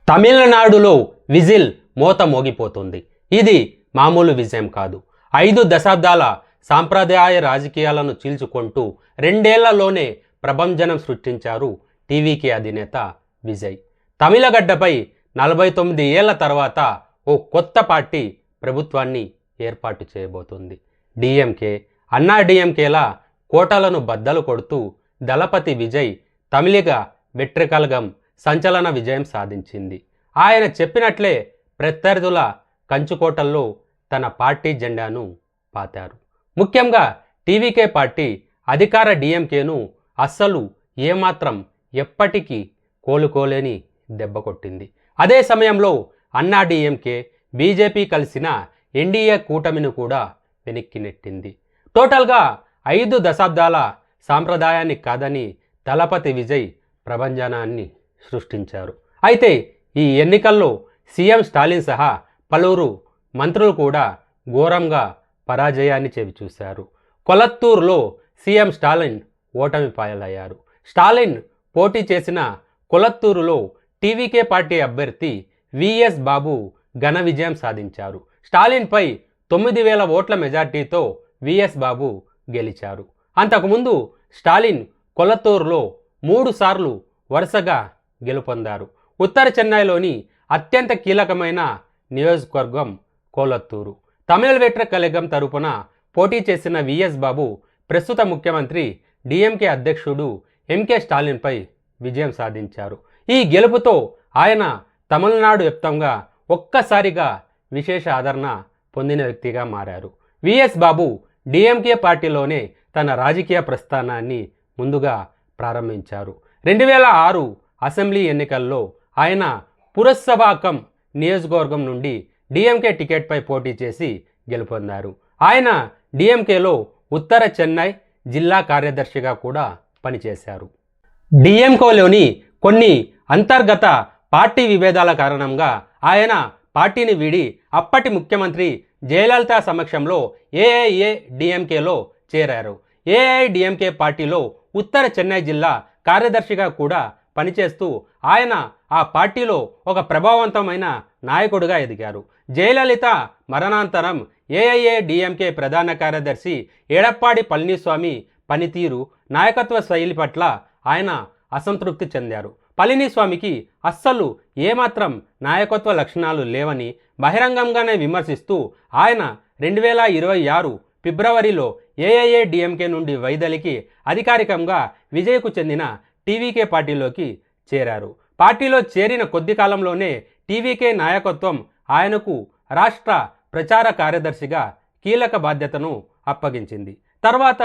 తమిళనాడులో విజిల్ మోత మోగిపోతుంది. ఇది మామూలు విజయం కాదు. 5 దశాబ్దాల సాంప్రదాయ రాజకీయాలను చీల్చుకుంటూ 2 ఏళ్లలోనే ప్రభంజనం సృష్టించారు టీవీకే అధినేత విజయ్. తమిళగడ్డపై 49 ఏళ్ల తర్వాత ఓ కొత్త పార్టీ ప్రభుత్వాన్ని ఏర్పాటు చేయబోతుంది. డిఎంకే, అన్నా డిఎంకేల కోటలను బద్దలు కొడుతూ దళపతి విజయ్ తమిళిగ వెట్రికలగం సంచలన విజయం సాధించింది. ఆయన చెప్పినట్లే ప్రత్యర్థుల కంచుకోటల్లో తన పార్టీ జెండాను పాతారు. ముఖ్యంగా టీవీకే పార్టీ అధికార డిఎంకేను అస్సలు ఏమాత్రం ఎప్పటికీ కోలుకోలేని దెబ్బ కొట్టింది. అదే సమయంలో అన్నా డిఎంకే, బీజేపీ కలిసిన ఎన్డీఏ కూటమిని కూడా వెనక్కి నెట్టింది. టోటల్గా 5 దశాబ్దాల సాంప్రదాయాన్ని కాదని దళపతి విజయ్ ప్రభంజనాన్ని సృష్టించారు. అయితే ఈ ఎన్నికల్లో సీఎం స్టాలిన్ సహా పలువురు మంత్రులు కూడా ఘోరంగా పరాజయాన్ని చవిచూశారు. కొలత్తూరులో సీఎం స్టాలిన్ ఓటమి పాలయ్యారు. స్టాలిన్ పోటీ చేసిన కొలత్తూరులో టీవీకే పార్టీ అభ్యర్థి విఎస్ బాబు ఘన విజయం సాధించారు. స్టాలిన్పై 9,000 ఓట్ల మెజార్టీతో విఎస్ బాబు గెలిచారు. అంతకుముందు స్టాలిన్ కొలత్తూరులో 3 సార్లు వరుసగా గెలుపొందారు. ఉత్తర చెన్నైలోని అత్యంత కీలకమైన నియోజకవర్గం కొలత్తూరు. తమిళ వెట్రికలగం తరపున పోటీ చేసిన విఎస్ బాబు ప్రస్తుత ముఖ్యమంత్రి డిఎంకే అధ్యక్షుడు ఎంకే స్టాలిన్పై విజయం సాధించారు. ఈ గెలుపుతో ఆయన తమిళనాడు వ్యాప్తంగా ఒక్కసారిగా విశేష ఆదరణ పొందిన వ్యక్తిగా మారారు. విఎస్ బాబు డిఎంకే పార్టీలోనే తన రాజకీయ ప్రస్థానాన్ని ముందుగా ప్రారంభించారు. 2006 అసెంబ్లీ ఎన్నికల్లో ఆయన పురస్సభాకం నియోజకవర్గం నుండి డిఎంకే టికెట్పై పోటీ చేసి గెలుపొందారు. ఆయన డిఎంకేలో ఉత్తర చెన్నై జిల్లా కార్యదర్శిగా కూడా పనిచేశారు. డిఎంకేలోని కొన్ని అంతర్గత పార్టీ విభేదాల కారణంగా ఆయన పార్టీని వీడి అప్పటి ముఖ్యమంత్రి జయలలిత సమక్షంలో ఏఐఏడిఎంకేలో చేరారు. ఏఐడిఎంకే పార్టీలో ఉత్తర చెన్నై జిల్లా కార్యదర్శిగా కూడా పనిచేస్తూ ఆయన ఆ పార్టీలో ఒక ప్రభావవంతమైన నాయకుడిగా ఎదిగారు. జయలలిత మరణాంతరం ఏఐఏడిఎంకే ప్రధాన కార్యదర్శి ఎడప్పాడి పళనిస్వామి పనితీరు, నాయకత్వ శైలి పట్ల ఆయన అసంతృప్తి చెందారు. పళనిస్వామికి అస్సలు ఏమాత్రం నాయకత్వ లక్షణాలు లేవని బహిరంగంగానే విమర్శిస్తూ ఆయన 2026 ఫిబ్రవరిలో ఏఐఏడిఎంకే నుండి వైదొలిగి అధికారికంగా విజయ్కు చెందిన టీవీకే పార్టీలోకి చేరారు. పార్టీలో చేరిన కొద్ది కాలంలోనే టీవీకే నాయకత్వం ఆయనకు రాష్ట్ర ప్రచార కార్యదర్శిగా కీలక బాధ్యతను అప్పగించింది. తర్వాత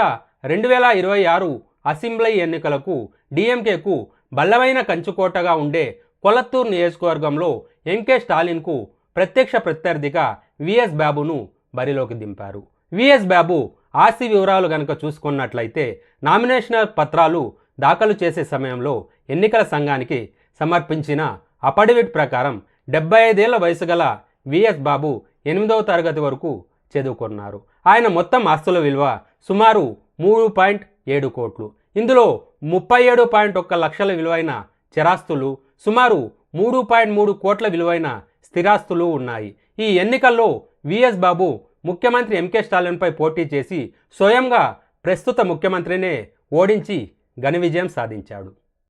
2026 అసెంబ్లీ ఎన్నికలకు డిఎంకేకు బలమైన కంచుకోటగా ఉండే కొలత్తూరు నియోజకవర్గంలో ఎంకే స్టాలిన్కు ప్రత్యక్ష ప్రత్యర్థిగా విఎస్ బాబును బరిలోకి దింపారు. విఎస్ బాబు ఆస్తి వివరాలు గనక చూసుకున్నట్లయితే నామినేషన్ పత్రాలు దాఖలు చేసే సమయంలో ఎన్నికల సంఘానికి సమర్పించిన అఫిడవిట్ ప్రకారం 75 ఏళ్ల వయసు గల విఎస్ బాబు 8వ తరగతి వరకు చదువుకున్నారు. ఆయన మొత్తం ఆస్తుల విలువ సుమారు 3.7 కోట్లు. ఇందులో 37.1 లక్షల విలువైన చరాస్తులు, సుమారు 3.3 కోట్ల విలువైన స్థిరాస్తులు ఉన్నాయి. ఈ ఎన్నికల్లో విఎస్ బాబు ముఖ్యమంత్రి ఎంకే స్టాలిన్పై పోటీ చేసి స్వయంగా ప్రస్తుత ముఖ్యమంత్రినే ఓడించి ఘన విజయం సాధించాడు.